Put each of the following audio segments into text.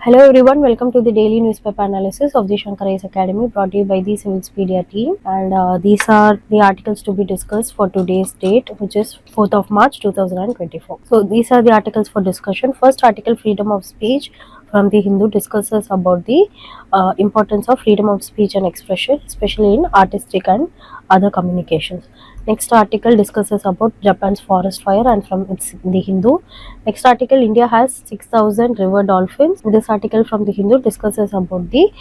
Hello everyone, welcome to the daily newspaper analysis of the Shankar IAS Academy brought to you by the Civilspedia team. And these are the articles to be discussed for today's date, which is 4th of March 2024. So these are the articles for discussion. First article, freedom of speech from the Hindu, discusses about the importance of freedom of speech and expression, especially in artistic and other communications. Next article discusses about Japan's forest fire and from its the Hindu. Next article, India has 6,000 river dolphins. This article from the Hindu discusses about the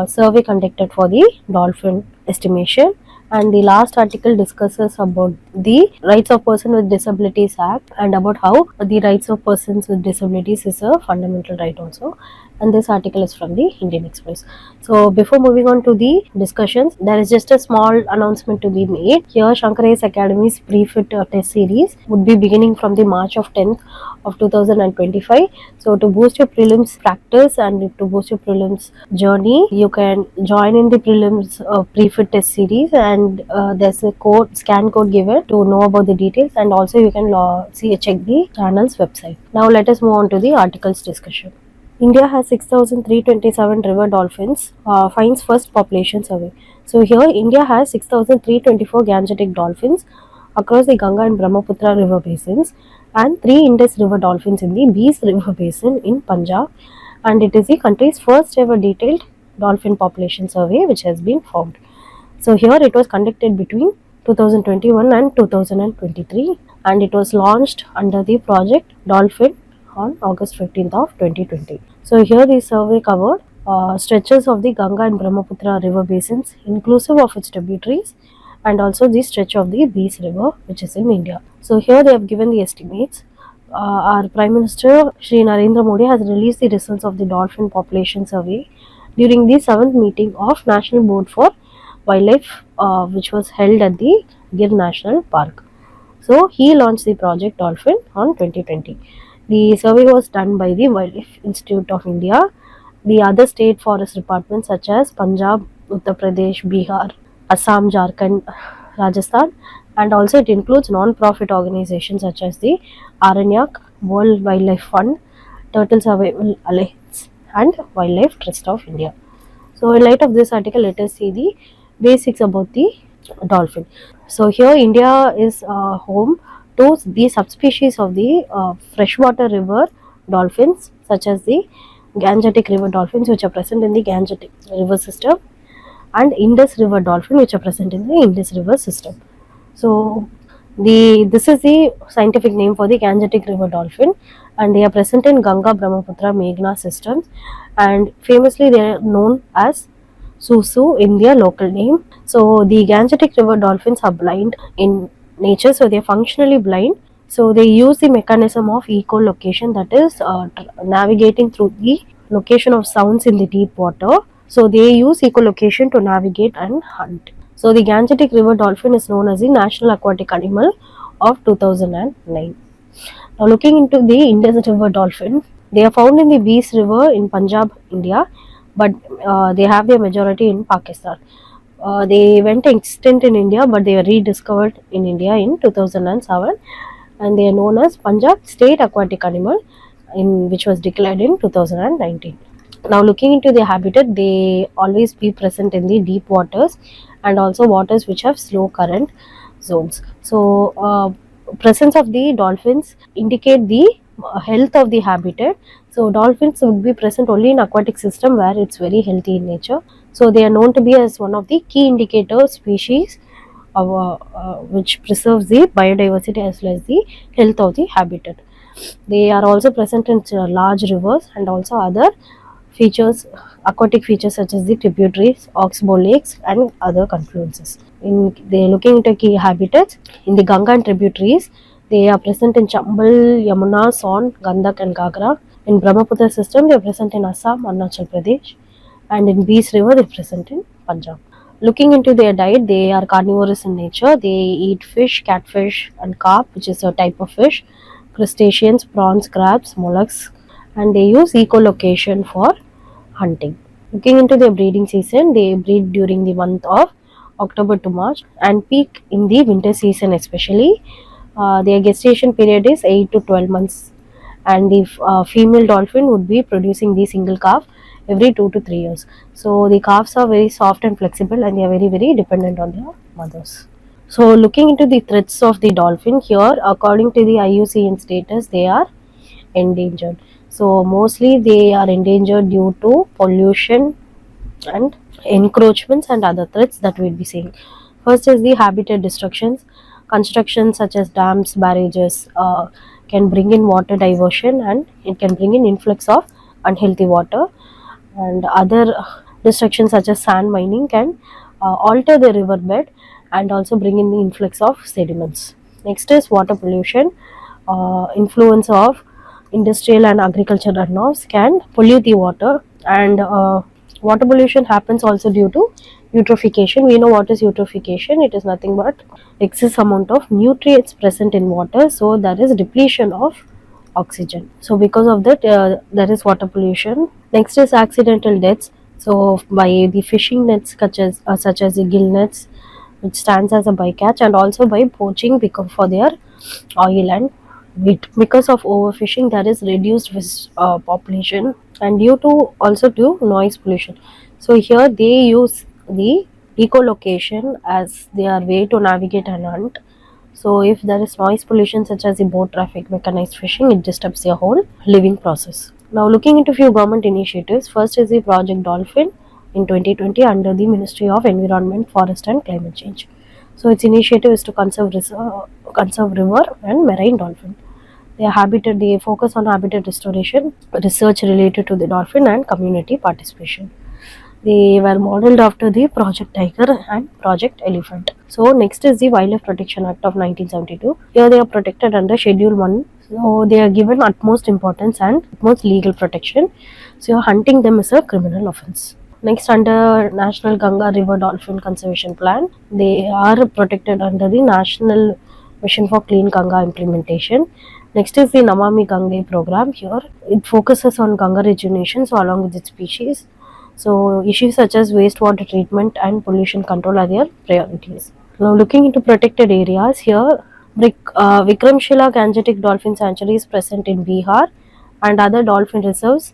survey conducted for the dolphin estimation. And the last article discusses about the Rights of Person with Disabilities Act and about how the rights of persons with disabilities is a fundamental right also. And this article is from the Indian Express. So before moving on to the discussions, there is just a small announcement to be made. Here Shankar IAS Academy's pre-fit test series would be beginning from the March of 10th of 2025. So to boost your prelims practice and to boost your prelims journey, you can join in the prelims pre-fit test series, and there's a scan code given to know about the details, and also you can check the channel's website. Now let us move on to the articles discussion. India has 6,327 river dolphins, finds first population survey. So here India has 6,324 gangetic dolphins across the Ganga and Brahmaputra river basins, and 3 Indus River Dolphins in the Beas River Basin in Punjab, and it is the country's first ever detailed dolphin population survey which has been formed. So here it was conducted between 2021 and 2023, and it was launched under the project Dolphin on August 15th of 2020. So here the survey covered stretches of the Ganga and Brahmaputra river basins inclusive of its tributaries, and also the stretch of the Beas River which is in India. So here they have given the estimates. Our Prime Minister Shri Narendra Modi has released the results of the dolphin population survey during the 7th meeting of National Board for Wildlife which was held at the Gir National Park. So he launched the project Dolphin on 2020. The survey was done by the Wildlife Institute of India, the other state forest departments such as Punjab, Uttar Pradesh, Bihar, Assam, Jharkhand, Rajasthan, and also it includes non-profit organizations such as the Aranyak, World Wildlife Fund, Turtle Survival Alliance, and Wildlife Trust of India. So in light of this article, let us see the basics about the dolphin. So here India is home to the subspecies of the freshwater river dolphins such as the Gangetic River Dolphins, which are present in the Gangetic River system, and Indus River Dolphin, which are present in the Indus River system. So this is the scientific name for the Gangetic River Dolphin, and they are present in Ganga, Brahmaputra, Meghna systems, and famously they are known as Susu in their local name. So the Gangetic River Dolphins are blind in nature, so they are functionally blind. So they use the mechanism of echolocation, that is navigating through the location of sounds in the deep water. So they use echolocation to navigate and hunt. So the Gangetic River Dolphin is known as the national aquatic animal of 2009. Now looking into the Indus River Dolphin, they are found in the Beas River in Punjab, India, but they have their majority in Pakistan. They went extinct in India, but they were rediscovered in India in 2007, and they are known as Punjab State Aquatic Animal, which was declared in 2019. Now looking into their habitat, they always be present in the deep waters and also waters which have slow current zones. So presence of the dolphins indicate the health of the habitat. So dolphins would be present only in aquatic system where it's very healthy in nature. So they are known to be as one of the key indicator species which preserves the biodiversity as well as the health of the habitat. They are also present in large rivers and also other features, aquatic features such as the tributaries, oxbow lakes, and other confluences. They are looking into key habitats in the Ganga and tributaries. They are present in Chambal, Yamuna, Son, Gandak, and Gagra. In Brahmaputra system, they are present in Assam, Arunachal Pradesh, and in Beas River, they are present in Punjab. Looking into their diet, they are carnivorous in nature. They eat fish, catfish, and carp, which is a type of fish, crustaceans, prawns, crabs, mollusks, and they use echolocation for hunting. Looking into their breeding season, they breed during the month of October to March and peak in the winter season especially. Their gestation period is 8 to 12 months, and the female dolphin would be producing the single calf every 2 to 3 years. So the calves are very soft and flexible, and they are very dependent on their mothers. So looking into the threats of the dolphin here, according to the IUCN status, they are endangered. So mostly they are endangered due to pollution and encroachments and other threats that we'll be seeing. First is the habitat destructions. Construction such as dams, barrages can bring in water diversion, and it can bring in influx of unhealthy water, and other destructions such as sand mining can alter the riverbed and also bring in the influx of sediments. Next is water pollution. Influence of industrial and agricultural runoffs can pollute the water, and water pollution happens also due to eutrophication. We know what is eutrophication. It is nothing but excess amount of nutrients present in water, so there is depletion of oxygen. So because of that, there is water pollution. Next is accidental deaths. So by the fishing nets such as the gill nets, which stands as a bycatch, and also by poaching because for their oil and wheat. Because of overfishing, there is reduced fish population, and due to also to noise pollution. So here they use the echolocation as their way to navigate and hunt. So if there is noise pollution such as the boat traffic, mechanized fishing, it disturbs their whole living process. Now looking into few government initiatives, first is the Project Dolphin in 2020 under the Ministry of Environment, Forest and Climate Change. So its initiative is to conserve river and marine dolphin. They focus on habitat restoration, research related to the dolphin, and community participation. They were modeled after the Project Tiger and Project Elephant. So next is the Wildlife Protection Act of 1972. Here they are protected under Schedule 1. So they are given utmost importance and utmost legal protection. So hunting them is a criminal offence. Next, under National Ganga River Dolphin Conservation Plan, they are protected under the National Mission for Clean Ganga implementation. Next is the Namami Gange program. Here it focuses on Ganga rejuvenation, so along with its species. So issues such as wastewater treatment and pollution control are their priorities. Now looking into protected areas, here Vikramshila Gangetic Dolphin Sanctuary is present in Bihar, and other dolphin reserves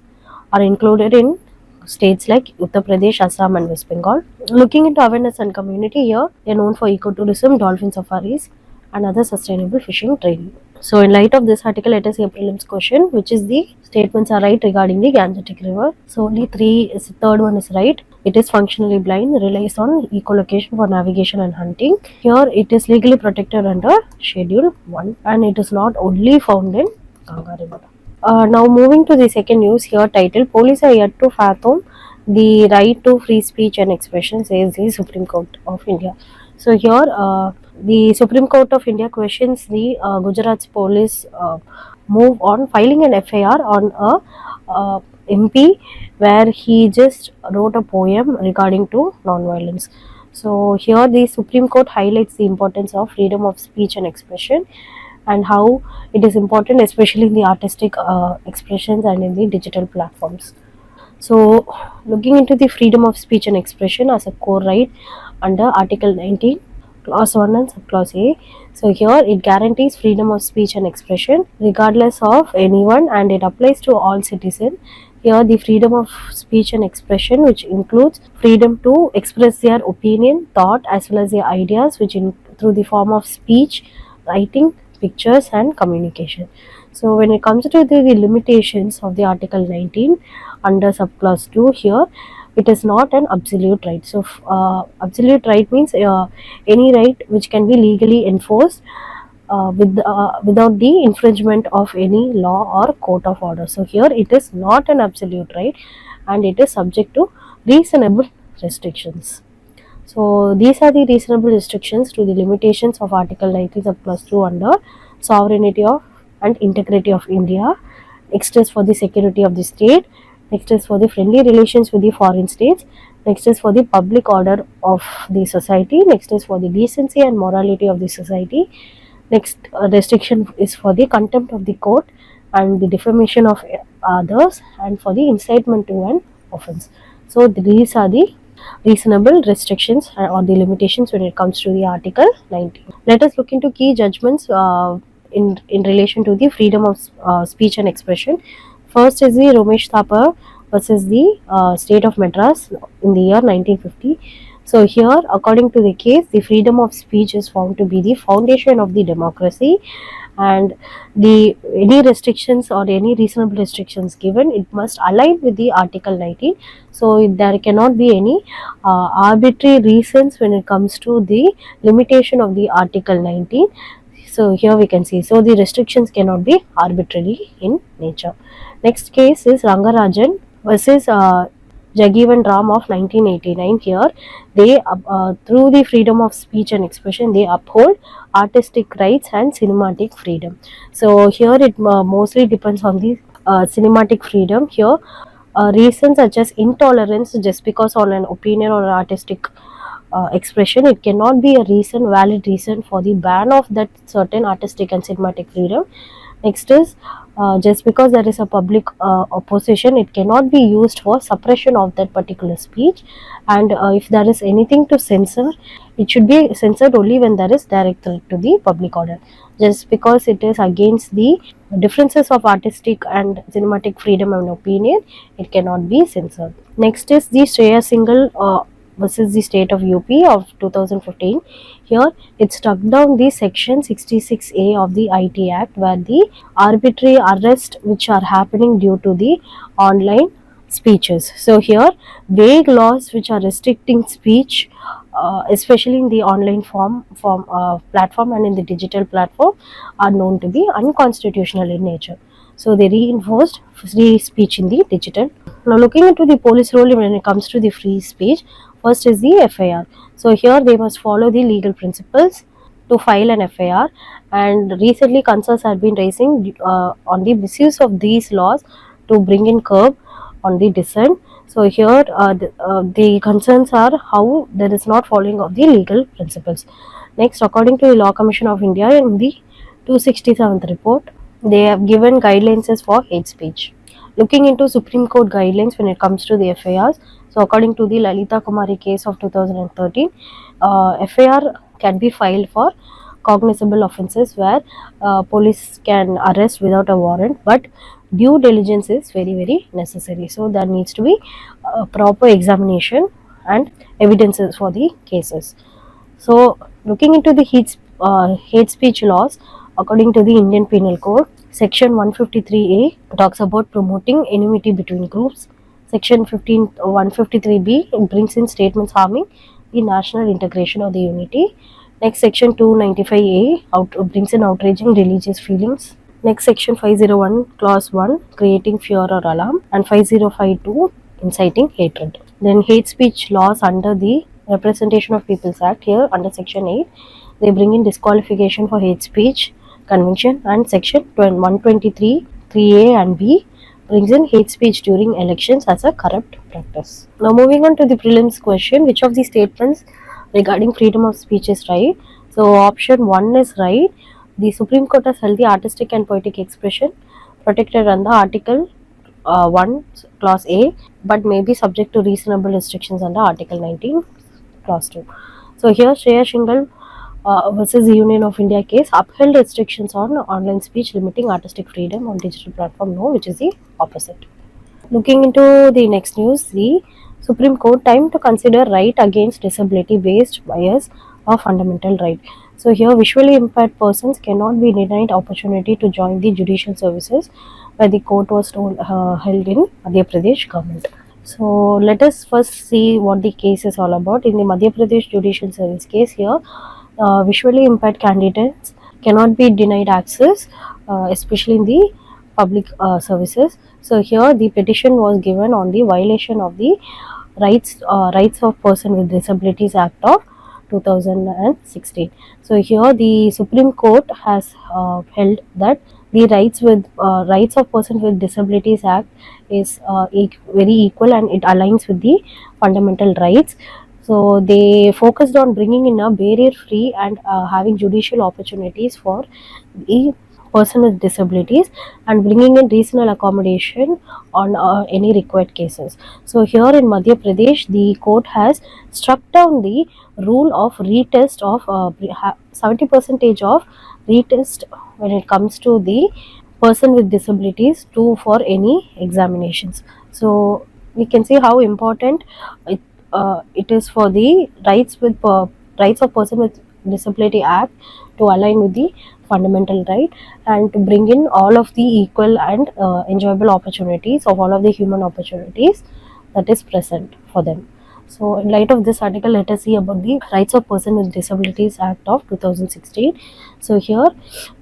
are included in states like Uttar Pradesh, Assam and West Bengal. Looking into awareness and community, here they are known for ecotourism, dolphin safaris and other sustainable fishing training. So in light of this article, let us see a prelims question, which is the statements are right regarding the Gangetic River. So only third one is right. It is functionally blind, relies on echolocation for navigation and hunting. Here it is legally protected under Schedule 1, and it is not only found in Ganga River. Now moving to the second news, here title, police are yet to fathom the right to free speech and expression, says the Supreme Court of India. So here the Supreme Court of India questions the Gujarat's police move on filing an FIR on a MP where he just wrote a poem regarding to non-violence. So here the Supreme Court highlights the importance of freedom of speech and expression, and how it is important, especially in the artistic expressions and in the digital platforms. So looking into the freedom of speech and expression as a core right under Article 19, Clause 1 and Subclause A. So here it guarantees freedom of speech and expression regardless of anyone, and it applies to all citizens. Here the freedom of speech and expression, which includes freedom to express their opinion, thought as well as their ideas, which through the form of speech, writing, pictures and communication. So when it comes to the limitations of the Article 19 under Subclause 2, here it is not an absolute right. So absolute right means any right which can be legally enforced without the infringement of any law or court of order. So here it is not an absolute right, and it is subject to reasonable restrictions. So these are the reasonable restrictions to the limitations of Article 19 Subclause 2 under sovereignty of and integrity of India. Next is for the security of the state. Next is for the friendly relations with the foreign states. Next is for the public order of the society. Next is for the decency and morality of the society. Next restriction is for the contempt of the court and the defamation of others, and for the incitement to an offence. So these are the reasonable restrictions or the limitations when it comes to the Article 19. Let us look into key judgments in relation to the freedom of speech and expression. First is the Romesh Thappar versus the state of Madras in the year 1950. So here, according to the case, the freedom of speech is found to be the foundation of the democracy, and the any restrictions or any reasonable restrictions given, it must align with the Article 19. So there cannot be any arbitrary reasons when it comes to the limitation of the Article 19. So here we can see, so the restrictions cannot be arbitrary in nature. Next case is Rangarajan versus Jagivan Ram of 1989. Here, they through the freedom of speech and expression, they uphold artistic rights and cinematic freedom. So here it mostly depends on the cinematic freedom. Here, reasons such as intolerance just because on an opinion or artistic expression, it cannot be a reason, valid reason for the ban of that certain artistic and cinematic freedom. Next is just because there is a public opposition, it cannot be used for suppression of that particular speech. And if there is anything to censor, it should be censored only when there is direct threat to the public order. Just because it is against the differences of artistic and cinematic freedom and opinion, it cannot be censored. Next is the Shreya Singhal versus the state of UP of 2015. Here, it struck down the section 66A of the IT Act, where the arbitrary arrest which are happening due to the online speeches. So here, vague laws which are restricting speech, especially in the online platform and in the digital platform, are known to be unconstitutional in nature. So they reinforced free speech in the digital. Now looking into the police role when it comes to the free speech, first is the FIR. So here they must follow the legal principles to file an FIR, and recently concerns have been raising on the misuse of these laws to bring in curb on the dissent. So here the concerns are how there is not following of the legal principles. Next, according to the Law Commission of India, in the 267th report, they have given guidelines for hate speech. Looking into Supreme Court guidelines when it comes to the FIRs, so according to the Lalita Kumari case of 2013, FIR can be filed for cognizable offences where police can arrest without a warrant, but due diligence is very necessary. So there needs to be proper examination and evidences for the cases. So looking into the hate speech laws, according to the Indian Penal Code, Section 153A talks about promoting enmity between groups. Section 153B brings in statements harming the national integration or the unity. Next, Section 295A brings in outraging religious feelings. Next, Section 501, Clause 1, creating fear or alarm, and 5052, inciting hatred. Then hate speech laws under the Representation of People's Act, here under Section 8, they bring in disqualification for hate speech convention, and Section 123, 3A and B brings in hate speech during elections as a corrupt practice. Now moving on to the prelims question, which of the statements regarding freedom of speech is right? So option 1 is right. The Supreme Court has held the artistic and poetic expression protected under Article 1, Clause A, but may be subject to reasonable restrictions under Article 19, Clause 2. So here, Shreya versus the Union of India case upheld restrictions on online speech limiting artistic freedom on digital platform, no, which is the opposite. Looking into the next news, the Supreme Court time to consider right against disability based bias or fundamental right. So here, visually impaired persons cannot be denied opportunity to join the judicial services, where the court was held in Madhya Pradesh government. So let us first see what the case is all about. In the Madhya Pradesh Judicial Service case, here visually impaired candidates cannot be denied access, especially in the public services. So here the petition was given on the violation of the rights of person with disabilities Act of 2016. So here the Supreme Court has held that the rights of person with disabilities Act is very equal, and it aligns with the fundamental rights. So they focused on bringing in a barrier-free and having judicial opportunities for the person with disabilities, and bringing in reasonable accommodation on any required cases. So here in Madhya Pradesh, the court has struck down the rule of retest of 70% of retest when it comes to the person with disabilities to for any examinations. So we can see how important it, it is for the rights of person with disability act to align with the fundamental right, and to bring in all of the equal and enjoyable opportunities of all of the human opportunities that is present for them. So in light of this article, let us see about the Rights of Person with Disabilities Act of 2016. So here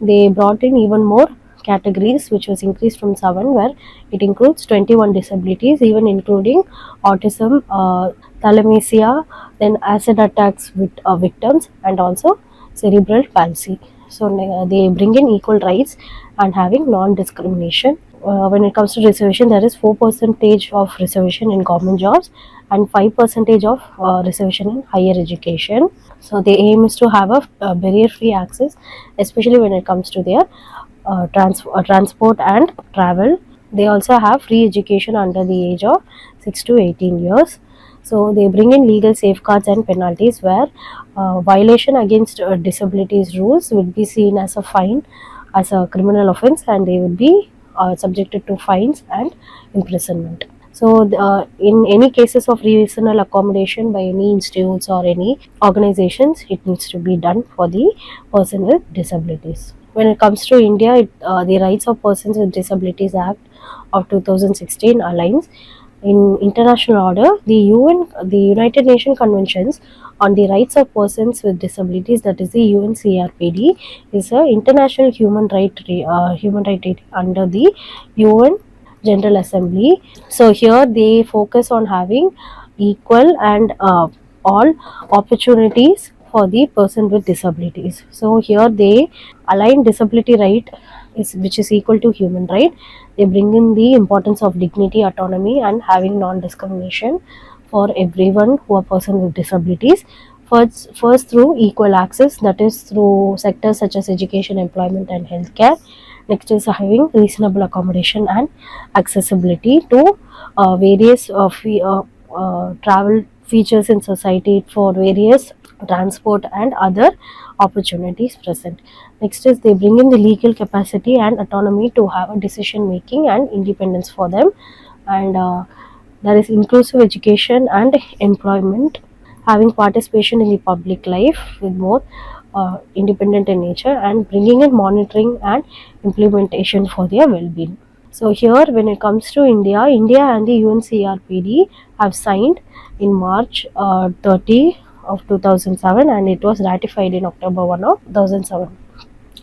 they brought in even more categories, which was increased from 7, where it includes 21 disabilities, even including autism, thalassemia, then acid attacks with victims, and also cerebral palsy. So they bring in equal rights and having non-discrimination. When it comes to reservation, there is 4% of reservation in government jobs and 5% of reservation in higher education. So the aim is to have a barrier-free access, especially when it comes to their transport and travel. They also have free education under the age of 6 to 18 years. So they bring in legal safeguards and penalties, where violation against disabilities rules would be seen as a fine, as a criminal offense, and they would be subjected to fines and imprisonment. So in any cases of reasonable accommodation by any institutes or any organizations, it needs to be done for the person with disabilities. When it comes to India, the Rights of Persons with Disabilities Act of 2016 aligns in international order the United Nations Conventions on the Rights of Persons with Disabilities, that is the UNCRPD, is a international human right treaty under the UN General Assembly. So here they focus on having equal and all opportunities for the person with disabilities. So here they align disability right which is equal to human right. They bring in the importance of dignity, autonomy, and having non-discrimination for everyone who are person with disabilities. First through equal access, that is through sectors such as education, employment, and healthcare. Next is having reasonable accommodation and accessibility to various travel features in society for various transport and other opportunities present. Next is they bring in the legal capacity and autonomy to have a decision making and independence for them, and there is inclusive education and employment, having participation in the public life with more independent in nature, and bringing in monitoring and implementation for their well-being. So here when it comes to India and the UNCRPD have signed in March 30 of 2007, and it was ratified in October 1 of 2007.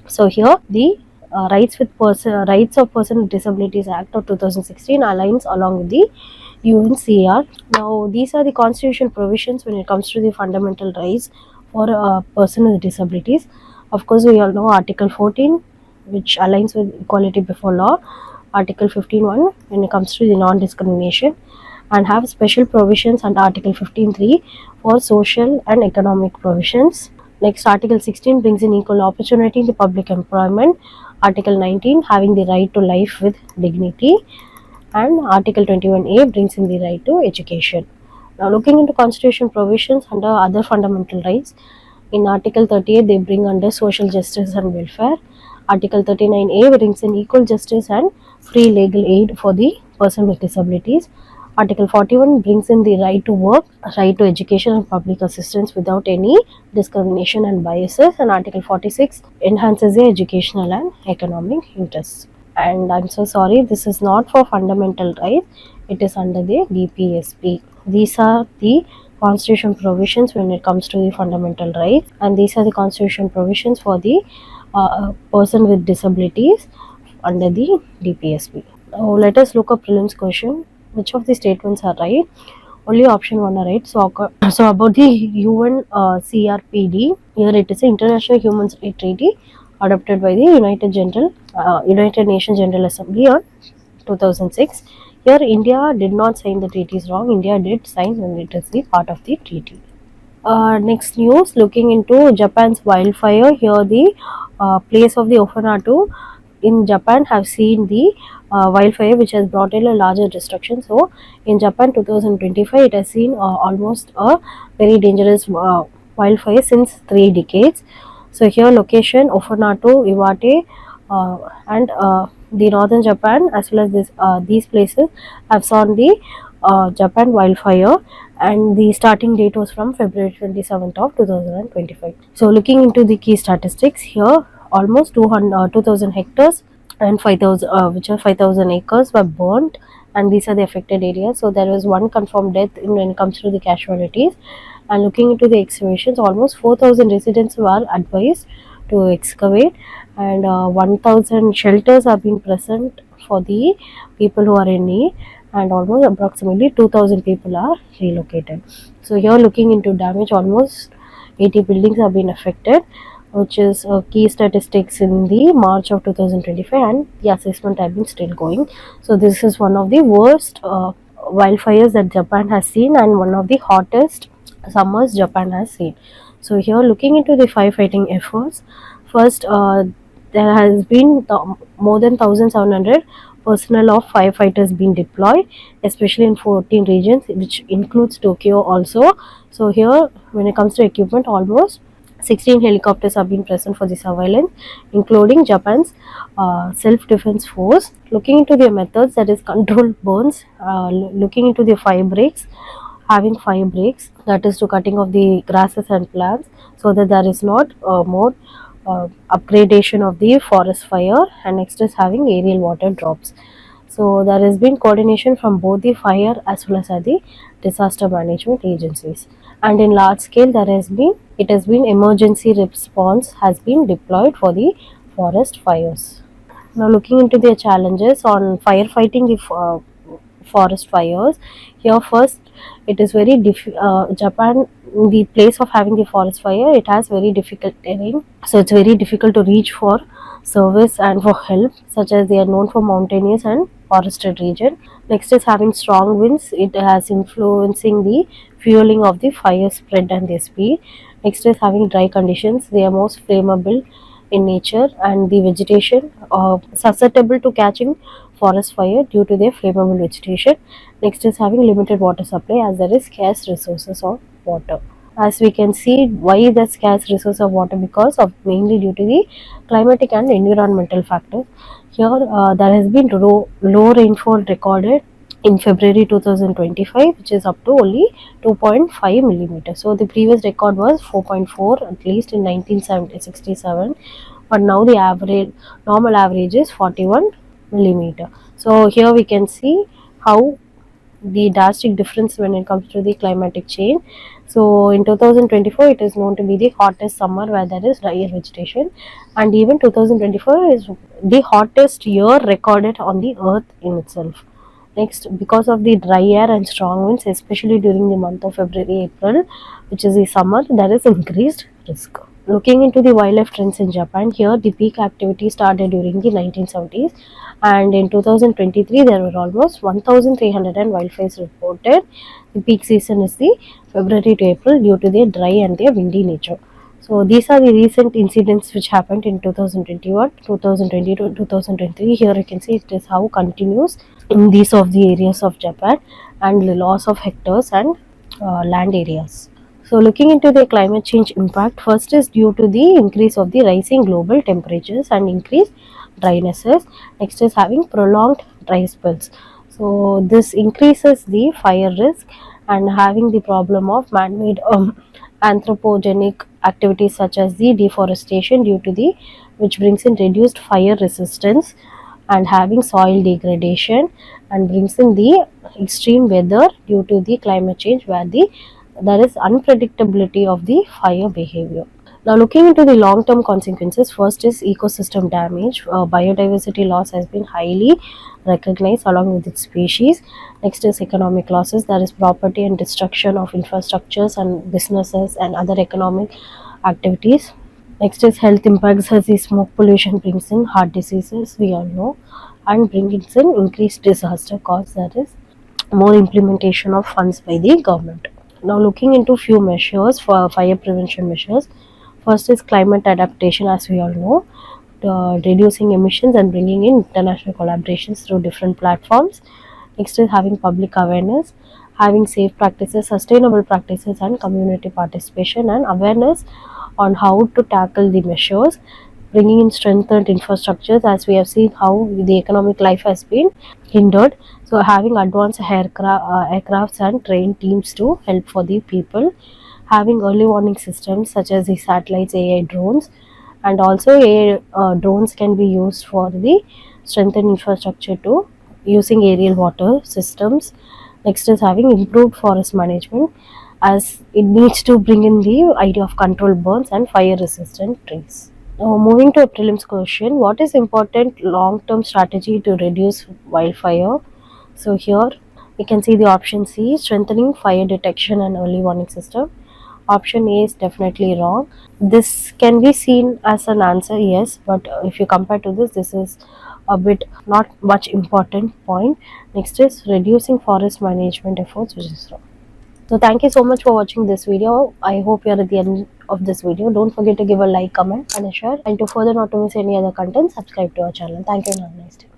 So here the Rights of Person with Disabilities Act of 2016 aligns along with the UNCR. Now these are the constitutional provisions when it comes to the fundamental rights for a person with disabilities. Of course, we all know Article 14, which aligns with equality before law. Article 15.1 when it comes to the non-discrimination, and have special provisions under Article 15.3 for social and economic provisions. Next, Article 16 brings in equal opportunity to public employment. Article 19 having the right to life with dignity, and Article 21A brings in the right to education. Now looking into constitution provisions under other fundamental rights, in Article 38 they bring under social justice and welfare. Article 39A brings in equal justice and free legal aid for the person with disabilities. Article 41 brings in the right to work, right to education and public assistance without any discrimination and biases, and Article 46 enhances the educational and economic interests. And I'm so sorry, this is not for fundamental rights, it is under the DPSP. These are the constitution provisions when it comes to the fundamental rights, and these are the constitution provisions for the person with disabilities under the DPSP. Now let us look up prelims question. Which of the statements are right? Only option 1 are right. So about the UN CRPD, here it is an International Human Rights Treaty adopted by the United Nations General Assembly on 2006. Here India did not sign the treaty is wrong. India did sign, and it is the part of the treaty. Next news, looking into Japan's wildfire. Here the place of the Ofanatu in Japan have seen the wildfire, which has brought in a larger destruction. So in Japan 2025 it has seen almost a very dangerous wildfire since 3 decades. So here location Ofanato, Iwate, and the northern Japan as well as these places have seen the Japan wildfire, and the starting date was from February 27th of 2025. So looking into the key statistics here, almost 2,000 hectares and 5,000 which are 5,000 acres were burnt, and these are the affected areas. So there was one confirmed death when it comes to the casualties. And looking into the excavations, almost 4,000 residents were advised to excavate, and 1,000 shelters have been present for the people who are in need, and almost approximately 2,000 people are relocated. So here looking into damage, almost 80 buildings have been affected, which is key statistics in the March of 2025, and the assessment have been still going. So this is one of the worst wildfires that Japan has seen, and one of the hottest summers Japan has seen. So here looking into the firefighting efforts, first there has been more than 1,700 personnel of firefighters being deployed, especially in 14 regions, which includes Tokyo also. So here when it comes to equipment, almost 16 helicopters have been present for the surveillance, including Japan's self-defense force. Looking into their methods, that is controlled burns, looking into the fire breaks, having fire breaks, that is to cutting of the grasses and plants, so that there is not more upgradation of the forest fire. And next is having aerial water drops. So there has been coordination from both the fire as well as the disaster management agencies. And in large scale, it has been emergency response has been deployed for the forest fires. Now looking into the challenges on firefighting the forest fires. Here first, it is very Japan, the place of having the forest fire, it has very difficult terrain, so it's very difficult to reach for service and for help, such as they are known for mountainous and forested region. Next is having strong winds, it has influencing the fueling of the fire spread and their speed. Next is having dry conditions, they are most flammable in nature, and the vegetation susceptible to catching forest fire due to their flammable vegetation. Next is having limited water supply, as there is scarce resources of water. As we can see, why the scarce resource of water, because of mainly due to the climatic and environmental factors. Here there has been low rainfall recorded in February 2025, which is up to only 2.5 millimeters. So the previous record was 4.4 at least in 1967, but now the normal average is 41 millimeter. So here we can see how the drastic difference when it comes to the climatic change. So in 2024, it is known to be the hottest summer where there is drier vegetation, and even 2024 is the hottest year recorded on the earth in itself. Next, because of the dry air and strong winds, especially during the month of February, April, which is the summer, there is increased risk. Looking into the wildlife trends in Japan, here the peak activity started during the 1970s, and in 2023 there were almost 1,300 wildfires reported. The peak season is the February to April due to their dry and their windy nature. So these are the recent incidents which happened in 2021, 2022, 2023. Here you can see it is how continues in these of the areas of Japan, and the loss of hectares and land areas. So looking into the climate change impact, first is due to the increase of the rising global temperatures and increased drynesses. Next is having prolonged dry spells. So this increases the fire risk, and having the problem of man-made anthropogenic activities such as the deforestation due to the which brings in reduced fire resistance, and having soil degradation, and brings in the extreme weather due to the climate change where there is unpredictability of the fire behavior. Now looking into the long-term consequences, first is ecosystem damage. Biodiversity loss has been highly recognized along with its species. Next is economic losses. There is property and destruction of infrastructures and businesses and other economic activities. Next is health impacts, as the smoke pollution brings in heart diseases, we all know, and brings in increased disaster costs, that is more implementation of funds by the government. Now looking into few measures for fire prevention measures. First is climate adaptation, as we all know, reducing emissions and bringing in international collaborations through different platforms. Next is having public awareness, having safe practices, sustainable practices, and community participation and awareness on how to tackle the measures, bringing in strengthened infrastructures, as we have seen how the economic life has been hindered. So having advanced aircrafts and trained teams to help for the people, having early warning systems such as the satellites, AI drones, and also AI drones can be used for the strengthened infrastructure to using aerial water systems. Next is having improved forest management, as it needs to bring in the idea of controlled burns and fire resistant trees. Now, moving to a prelims question, what is important long-term strategy to reduce wildfire? So here we can see the option C, strengthening fire detection and early warning system. Option A is definitely wrong. This can be seen as an answer, yes, but if you compare to this, this is a bit not much important point. Next is reducing forest management efforts, which is wrong. So thank you so much for watching this video. I hope you are at the end of this video. Don't forget to give a like, comment and a share, and to further not to miss any other content, subscribe to our channel. Thank you and have a nice day.